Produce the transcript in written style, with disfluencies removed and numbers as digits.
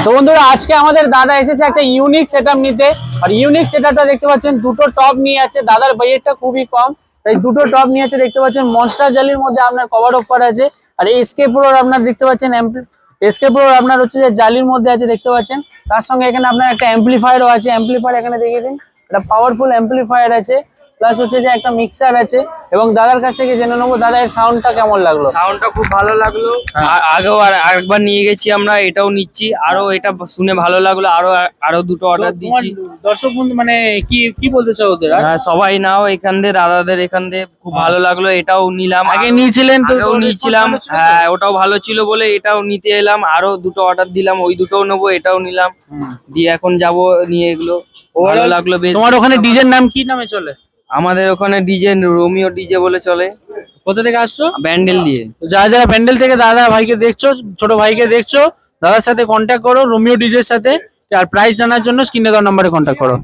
তো বন্ধুরা আজকে আমাদের দাদা এসেছে একটা ইউনিক সেটআপ নিতে। আর ইউনিক সেটআপটা দেখতে পাচ্ছেন, দুটো টপ নিয়ে আছে। দাদার বাজেটটা খুবই কম, তাই দুটো টপ নিয়ে আছে। দেখতে পাচ্ছেন মনস্টার জালির মধ্যে আপনার কভার অফ করা আছে। আর এসকে প্রোর আপনার দেখতে পাচ্ছেন এসকে প্রোর আপনার হচ্ছে যে জালির মধ্যে আছে দেখতে পাচ্ছেন। তার সঙ্গে এখানে আপনার একটা অ্যাম্পলিফায়ারও আছে। অ্যাম্পলিফায়ার এখানে দেখিয়ে দিন, একটা পাওয়ারফুল অ্যাম্পলিফায়ার আছে, প্লাস হচ্ছে যে একটা মিক্সার আছে। এবং দাদার কাছ থেকে জেনে নেবো দাদা এর সাউন্ডটা কেমন লাগলো। সাউন্ডটা খুব ভালো লাগলো। আগেও আরেকবার নিয়ে গেছি আমরা, এটাও নিচ্ছি। আরো এটা শুনে ভালো লাগলো, আরো দুটো অর্ডার দিচ্ছি। দর্শক বন্ধু মানে কি বলতে চাও ওদের? হ্যাঁ, সবাই নাও এখান দিয়ে, দাদাদের এখান দিয়ে খুব ভালো লাগলো। এটাও নিলাম, আগে নিয়েছিলেন তো? আগেও নিয়েছিলাম, হ্যাঁ ওটাও ভালো ছিল বলে এটাও নিতে এলাম। আরো দুটো অর্ডার দিলাম, ওই দুটোও নেবো, এটাও নিলাম। দিয়ে এখন যাব নিয়ে এগুলো। ভালো লাগলো বেশ। তোমার ওখানে ডিজের নাম কি নামে চলে? আমাদের ওখানে ডিজে রোমিও ডিজে বলে চলে। কোথা থেকে আসছো? ব্যান্ডেল দিয়ে। যারা যারা ব্যান্ডেল থেকে দাদা ভাইকে দেখছো, ছোট ভাইকে দেখছো, দাদার সাথে কন্ট্যাক্ট করো রোমিও ডিজের সাথে। আর প্রাইস জানার জন্য স্ক্রিনে দেওয়া নম্বরে কন্ট্যাক্ট করো।